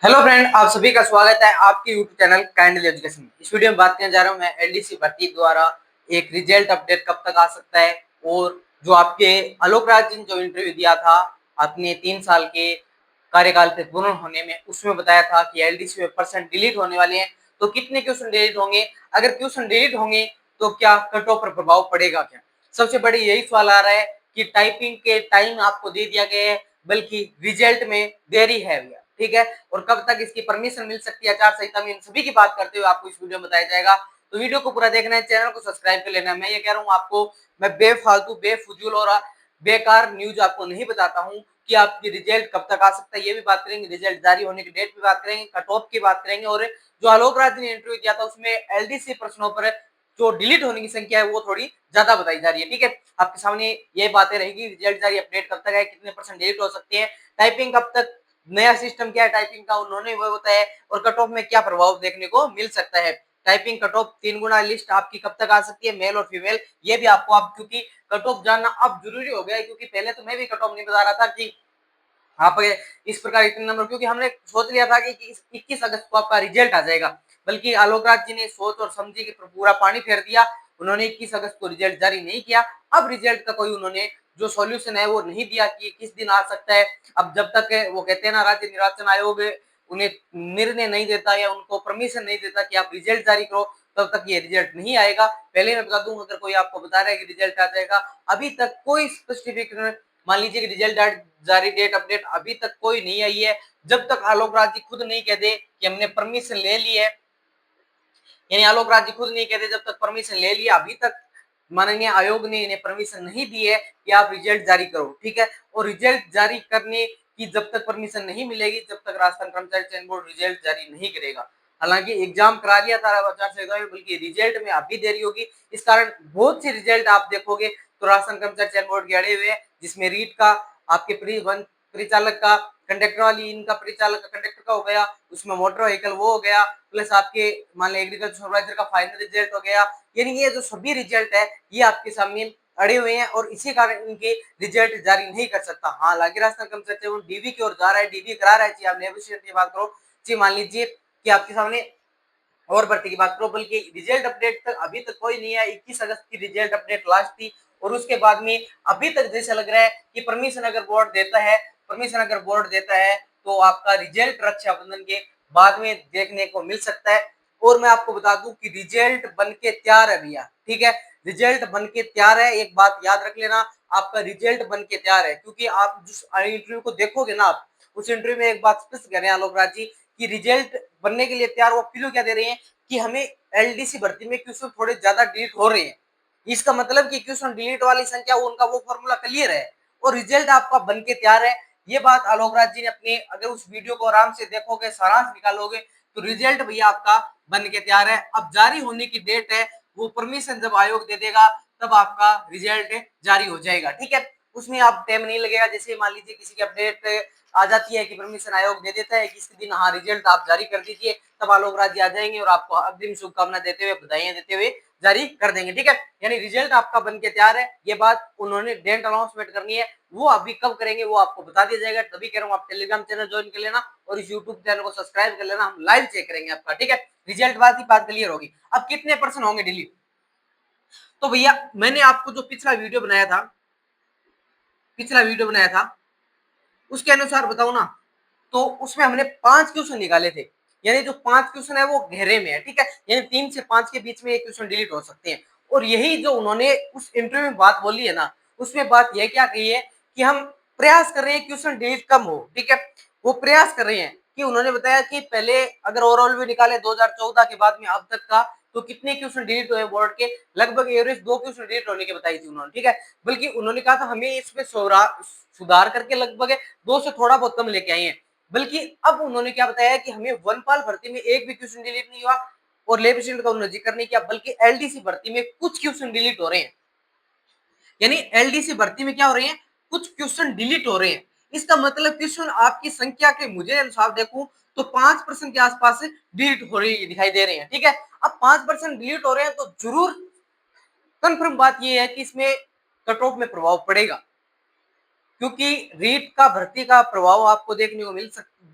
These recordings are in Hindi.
हेलो फ्रेंड, आप सभी का स्वागत है आपके यूट्यूब चैनल काइंडली एजुकेशन में। इस वीडियो में बात करने जा रहा हूं मैं एलडीसी भर्ती द्वारा एक रिजल्ट अपडेट कब तक आ सकता है। और जो आपके आलोक राज जी ने जो इंटरव्यू दिया था अपने 3 साल के कार्यकाल से पूर्ण होने में, उसमें बताया था कि एलडीसी में परसेंट डिलीट होने वाले हैं। तो कितने क्वेश्चन डिलीट होंगे, अगर क्वेश्चन डिलीट होंगे तो क्या कट ऑफ पर प्रभाव पड़ेगा क्या। सबसे बड़ी यही सवाल आ रहा है कि टाइपिंग के टाइम आपको दे दिया गया है, बल्कि रिजल्ट में देरी है भैया, ठीक है। और कब तक इसकी परमिशन मिल सकती है आचार संहिता में, इन सभी की बात करते हुए आपको इस वीडियो में बताया जाएगा। तो वीडियो को पूरा देखना है, चैनल को सब्सक्राइब कर लेना है। मैं ये कह रहा हूँ आपको, मैं बेफालतू बेफजूल और बेकार न्यूज आपको नहीं बताता हूँ कि आपकी रिजल्ट कब तक आ सकता है। ये भी बात करेंगे, रिजल्ट जारी होने की डेट भी बात करेंगे, कट ऑफ की बात करेंगे, और जो आलोक राज ने इंटरव्यू किया था उसमें एलडीसी प्रश्नों पर जो डिलीट होने की संख्या है वो थोड़ी ज्यादा बताई जा रही है, ठीक है। आपके सामने ये बातें रहेगी, रिजल्ट जारी अपडेट कब तक है, कितने परसेंट डिलीट हो सकते हैं, टाइपिंग कब तक, नया सिस्टम क्या है टाइपिंग का उन्होंने वो बताया, और कट ऑफ में क्या प्रभाव देखने को मिल सकता है। टाइपिंग कट ऑफ 3 गुना लिस्ट आपकी कब तक आ सकती है, मेल और फीमेल, ये भी आपको, आप क्योंकि कट ऑफ जानना अब जरूरी हो गया है, क्योंकि पहले तो मैं भी कट ऑफ नहीं बता रहा था कि आप इस प्रकार इतने नंबर, क्योंकि हमने सोच लिया था कि 21 अगस्त को आपका रिजल्ट आ जाएगा, बल्कि आलोक राज जी ने सोच और समझी के पूरा पानी फेर दिया। उन्होंने 21 अगस्त को रिजल्ट जारी नहीं किया। अब रिजल्ट का कोई उन्होंने जो सॉल्यूशन है वो नहीं दिया कि किस दिन आ सकता है। अब जब तक वो कहते हैं ना, राज्य निर्वाचन आयोग उन्हें निर्णय नहीं देता या उनको परमिशन नहीं देता कि आप रिजल्ट जारी करो, तब तक ये रिजल्ट नहीं आएगा। पहले मैं बता दूं, अगर कोई आपको बता रहा है कि रिजल्ट आ जाएगा, अभी तक कोई स्पेसिफिक, मान लीजिए कि रिजल्ट जारी डेट अपडेट अभी तक कोई नहीं आई है, जब तक आलोक राज जी खुद नहीं कह दे कि हमने परमिशन ले ली है, यानी आलोक राज जी खुद नहीं कहते जब तक परमिशन ले लिया, अभी तक माननीय आयोग ने इन्हें परमिशन नहीं दी है कि आप रिजल्ट जारी करो, ठीक है। और रिजल्ट जारी करने की जब तक परमिशन नहीं मिलेगी, जब तक राजस्थान कर्मचारी चयन बोर्ड रिजल्ट जारी नहीं करेगा। हालांकि एग्जाम करा लिया था आचार संहिता में, बल्कि रिजल्ट में अभी देरी होगी। इस कारण बहुत सी रिजल्ट आप देखोगे तो राजस्थान कर्मचारी चयन बोर्ड के अड़े हुए हैं, जिसमें रीट का, आपके परिचालक का, कंडक्टर वाली इनका परिचालक का, कंडक्टर का हो गया, उसमें मोटर व्हीकल वो हो गया, प्लस आपके मान लो एग्रीकल्चर सुपरवाइजर का फाइनल रिजल्ट हो गया। यानी ये जो सभी रिजल्ट है ये आपके सामने अड़े हुए हैं, और इसी कारण इनके रिजल्ट जारी नहीं कर सकता। हाँ, हालांकि राजस्थान कर्मचारी डीवी की ओर जा रहा है, डीवी करा रहा है, चाहे आप नेविगेशन की बात करो, चाहे मान लीजिए कि आपके सामने और भर्ती की बात करो, बल्कि रिजल्ट अपडेट तक अभी तक कोई नहीं है। 21 अगस्त की रिजल्ट अपडेट लास्ट थी, और उसके बाद में अभी तक जैसा लग रहा है कि परमिशन अगर बोर्ड देता है तो आपका रिजल्ट रक्षाबंधन के बाद में देखने को मिल सकता है। और मैं आपको बता दूं कि रिजल्ट बन के तैयार है भैया, ठीक है। रिजल्ट बन के तैयार है, एक बात याद रख लेना, आपका रिजल्ट बन के तैयार है। क्योंकि आप जिस इंटरव्यू को देखोगे ना, आप उस इंटरव्यू में एक बात स्पष्ट कह रहे हैं आलोक राज जी कि रिजल्ट बनने के लिए तैयार। वो क्यों क्या दे रहे हैं कि हमें एलडीसी भर्ती में क्वेश्चन थोड़े ज्यादा डिलीट हो रहे हैं, इसका मतलब कि क्वेश्चन डिलीट वाली संख्या उनका वो फॉर्मूला क्लियर है, और रिजल्ट आपका बन के तैयार है। ये बात आलोक राज जी ने अपने, अगर उस वीडियो को आराम से देखोगे, सारांश निकालोगे, तो रिजल्ट भैया आपका बन के तैयार है। अब जारी होने की डेट है, वो परमिशन जब आयोग दे देगा तब आपका रिजल्ट जारी हो जाएगा, ठीक है। उसमें आप टाइम नहीं लगेगा। जैसे मान लीजिए किसी की अपडेट आ जाती है कि परमिशन आयोग दे देता है कि इस दिन हाँ रिजल्ट आप जारी कर दीजिए, तब आलोक राज जी आ जाएंगे और आपको अग्रिम शुभकामना देते हुए, बधाइयां देते हुए जारी कर देंगे, ठीक है। यानी रिजल्ट आपका बन के तैयार है। ये बात उन्होंने डेट अनाउंसमेंट करनी है, वो अभी कब करेंगे वो आपको बता दिया जाएगा। तभी कह रहा हूँ आप टेलीग्राम चैनल ज्वाइन कर लेना और इस यूट्यूब चैनल को सब्सक्राइब कर लेना, हम लाइव चेक करेंगे आपका, ठीक है। रिजल्ट बाद ही बात क्लियर होगी। अब कितने परसेंट होंगे डिलीट, तो भैया मैंने आपको जो पिछला वीडियो बनाया था उसके अनुसार बताऊं ना, तो उसमें हमने 5 क्वेश्चन निकाले थे। यानी जो 5 क्वेश्चन है वो घेरे में है, ठीक है। यानी 3 से 5 के बीच में एक क्वेश्चन डिलीट हो सकते हैं। और यही जो उन्होंने उस इंटरव्यू में बात बोली है ना, उसमें बात यह क्या कही है कि हम प्रयास कर रहे हैं क्वेश्चन डिलीट कम हो, ठीक है। वो प्रयास कर रहे हैं कि उन्होंने बताया कि पहले अगर ओवरऑल भी निकाले 2014 के बाद में अब तक का, तो कितने क्वेश्चन डिलीट हुए बोर्ड के, लगभग एवरेज 2 क्वेश्चन डिलीट होने की बताई थी उन्होंने, ठीक है। बल्कि उन्होंने कहा था हमें इसमें सुधार करके लगभग 2 से थोड़ा बहुत कम लेके आए हैं। बल्कि अब उन्होंने क्या बताया कि हमें वनपाल भर्ती में एक भी क्वेश्चन डिलीट नहीं हुआ, और लेब असिस्टेंट का उन्होंने जिक्र नहीं किया, बल्कि एलडीसी भर्ती में कुछ क्वेश्चन डिलीट हो रहे हैं। यानी एलडीसी भर्ती में क्या हो रहे हैं, कुछ क्वेश्चन डिलीट हो रहे हैं। इसका मतलब क्वेश्चन आपकी संख्या के मुझे अनुसार देखूं तो 5% के आसपास डिलीट हो रही दिखाई दे रहे हैं, ठीक है। अब 5% डिलीट हो रहे हैं तो जरूर कंफर्म बात यह है कि इसमें कट ऑफ में प्रभाव पड़ेगा, क्योंकि रीट का भर्ती का प्रभाव आपको देखने को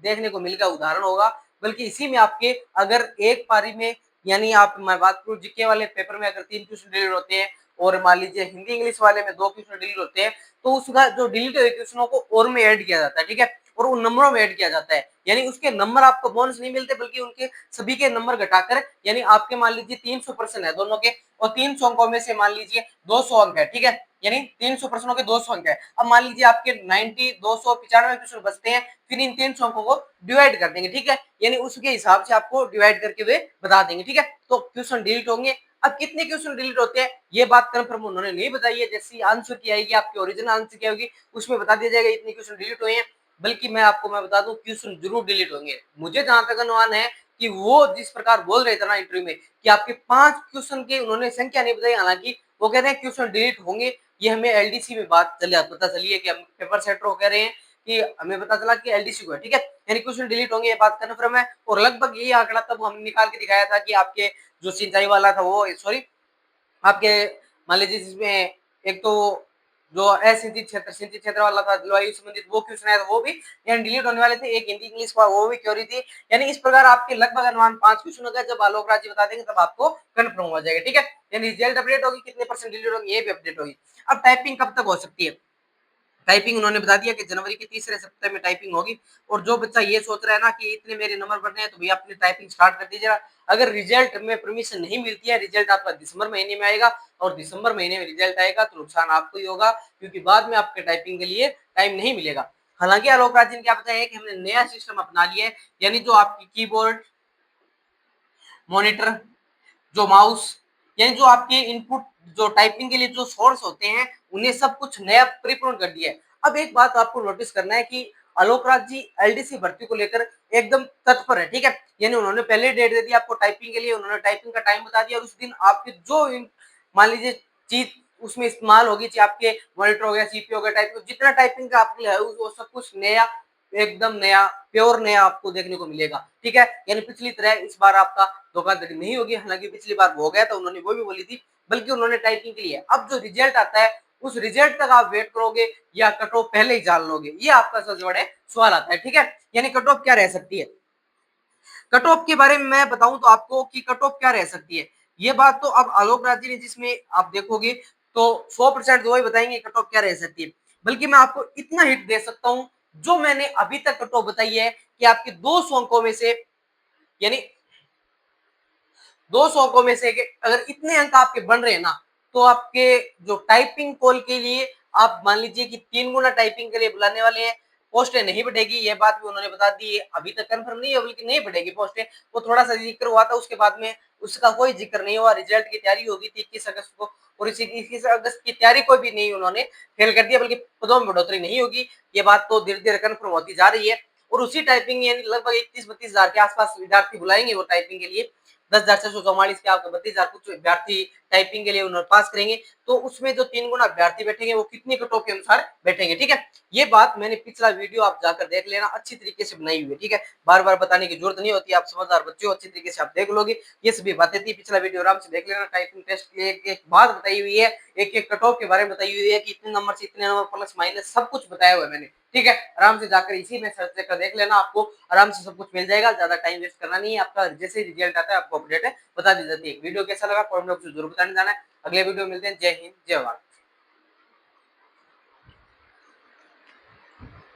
देखने को मिलेगा, उदाहरण होगा। बल्कि इसी में आपके अगर एक पारी में यानी आप मैं बात करूँ जीके वाले पेपर में अगर 3 क्वेश्चन डिलीट होते हैं और मान लीजिए हिंदी इंग्लिश वाले में 2 क्वेश्चन डिलीट होते हैं, तो उसका जो डिलीट हुए क्वेश्चनों को और में ऐड किया जाता है, ठीक है? और उन नंबरों में ऐड किया जाता है, यानी उसके नंबर आपको बोनस नहीं मिलते बल्कि उनके सभी के नंबर घटाकर, यानी आपके मान लीजिए 300 प्रश्न है दोनों के, और 300 अंकों में से मान लीजिए 200 अंक है, ठीक है? यानी 300 प्रश्नों के 200 अंक है। अब मान लीजिए आपके 90 295 क्वेश्चन बचते हैं, फिर इन 300 अंकों को डिवाइड कर देंगे, ठीक है? यानी उसके हिसाब से आपको डिवाइड करके वे बता देंगे, ठीक है? तो क्वेश्चन डिलीट होंगे। अब कितने क्वेश्चन डिलीट होते हैं ये बात कंफर्म उन्होंने नहीं बताई है। जैसी आंसर की आएगी आपकी ओरिजिनल आंसर की होगी उसमें बता दिया जाएगा इतने क्वेश्चन डिलीट हुए हैं। बल्कि मैं बता दूं क्वेश्चन जरूर डिलीट होंगे। मुझे जहां तक अनुमान है कि वो जिस प्रकार बोल रहे थे ना इंटरव्यू में कि आपके 5 क्वेश्चन की उन्होंने संख्या नहीं बताई, हालांकि वो कह रहे हैं क्वेश्चन डिलीट होंगे। ये हमें एलडीसी में बात पता चली है कि हम पेपर सेटर कह रहे हैं कि हमें पता चला कि एलडीसी को है, ठीक है? यानी क्वेश्चन डिलीट होंगे ये बात कन्फर्म है। और लगभग यही आंकड़ा तब हमने निकाल के दिखाया था कि आपके जो सिंचाई वाला था वो सॉरी आपके मान लीजिए जिसमें एक तो जो असिंचित क्षेत्र सिंचित क्षेत्र वाला था जलवायु संबंधित वो क्वेश्चन आया था वो भी यानी डिलीट होने वाले थे। एक हिंदी इंग्लिश का वो भी क्योरी थी। यानी इस प्रकार आपके लगभग अनुमान 5 क्वेश्चन हो गए। जब आलोक राज जी बता देंगे तब आपको कंफर्म हो जाएगा, ठीक है? यानी रिजल्ट अपडेट होगी, कितने परसेंट डिलीट होगी ये भी अपडेट होगी। अब टाइपिंग कब तक हो सकती है? टाइपिंग उन्होंने बता दिया कि जनवरी के तीसरे सप्ताह में टाइपिंग होगी। और जो बच्चा ये सोच रहा है ना कि इतने मेरे नंबर बढ़ने हैं तो भैया अपनी टाइपिंग स्टार्ट कर दीजिएगा। अगर रिजल्ट में परमिशन नहीं मिलती है, रिजल्ट आपका दिसंबर महीने में आएगा और दिसंबर महीने में रिजल्ट आएगा तो नुकसान आपको ही होगा, क्योंकि बाद में आपके टाइपिंग के लिए टाइम नहीं मिलेगा। हालांकि आलोक राज जी ने क्या बताया कि हमने नया सिस्टम अपना लिया है, यानी जो आपकी कीबोर्ड मॉनिटर जो माउस यानी जो आपके इनपुट जो टाइपिंग के लिए जो सोर्स होते हैं उन्हें सब कुछ नया परिपूर्ण कर दिया है। अब एक बात आपको नोटिस करना है कि आलोक राज जी एलडीसी भर्ती को लेकर एकदम तत्पर है, ठीक है? यानी उन्होंने पहले डेट दे दी आपको टाइपिंग के लिए, उन्होंने टाइपिंग का टाइम बता दिया और उस दिन आपके जो मान लीजिए चीज उसमें इस्तेमाल होगी, चाहे आपके मॉनिटर हो गया सीपीयू हो गया टाइपिंग जितना टाइपिंग का आपके लिए है वो सब कुछ नया एकदम नया प्योर नया आपको देखने को मिलेगा, ठीक है? यानी पिछली तरह इस बार आपका धोखाधड़ी नहीं होगी। हालांकि पिछली बार हो गया था उन्होंने वो भी बोली थी, बल्कि उन्होंने टाइपिंग के लिए अब जो रिजल्ट आता है उस रिजल्ट तक आप वेट करोगे या कट ऑफ पहले ही जान लोगे, ये आपका सबसे बड़ा सवाल आता है, ठीक है? यानी कट ऑफ क्या रह सकती है? कट ऑफ के बारे में मैं बताऊं तो आपको कि कट ऑफ क्या रह सकती है, ये बात तो अब आलोक राज जी ने जिसमें आप देखोगे तो 100% वही बताएंगे कट ऑफ क्या रह सकती है। बल्कि मैं आपको इतना हिट दे सकता हूं, जो मैंने अभी तक कट ऑफ बताई है कि आपके 200 अंकों में से यानी 200 अंकों में से अगर इतने अंक आपके बन रहे हैं ना तो आपके जो टाइपिंग कॉल के लिए आप मान लीजिए कि 3 गुना टाइपिंग के लिए बुलाने वाले हैं। पोस्टें नहीं बढ़ेगी, ये बात भी उन्होंने बता दी है। अभी तक कंफर्म नहीं है बल्कि नहीं बढ़ेगी पोस्टें। वो थोड़ा सा जिक्र हुआ था, उसके बाद में उसका कोई जिक्र नहीं हुआ। रिजल्ट की तैयारी होगी थी 21 अगस्त को और इसी 21 अगस्त की तैयारी को भी नहीं उन्होंने फेल कर दिया, बल्कि पदों में बढ़ोतरी नहीं होगी। ये बात तो धीरे धीरे कंफर्म होती जा रही है। और उसी टाइपिंग यानी लगभग 31-32 हजार के आसपास विद्यार्थी बुलाएंगे वो टाइपिंग के लिए। 10,644 के आपको 32,000 कुछ विद्यार्थी टाइपिंग के लिए उन्होंने पास करेंगे। तो उसमें जो 3 गुना अभ्यर्थी बैठेंगे वो कितनी कट ऑफ के अनुसार बैठेंगे, ठीक है? ये बात मैंने पिछला वीडियो आप जाकर देख लेना, अच्छी तरीके से बनाई हुई है, ठीक है? बार बार बताने की जरूरत नहीं होती, आप समझदार बच्चे हो, अच्छी तरीके से आप देख लोगे। ये सभी बातें थी, पिछला वीडियो आराम से देख लेना। टाइपिंग टेस्ट की एक एक बात बताई हुई है, एक एक कट ऑफ के बारे में बताई हुई है कि इतने नंबर से इतने नंबर प्लस माइनस सब कुछ बताया हुआ है मैंने, ठीक है? आराम से जाकर इसी में सर्च कर देख लेना, आपको आराम से सब कुछ मिल जाएगा। ज्यादा टाइम वेस्ट करना नहीं है आपका, जैसे रिजल्ट आता है आपको अपडेट है बता दी जाती है। वीडियो कैसा लगा कमेंट बॉक्स में जरूर बताने जाना है। अगले वीडियो में मिलते हैं। जय हिंद जय भारत।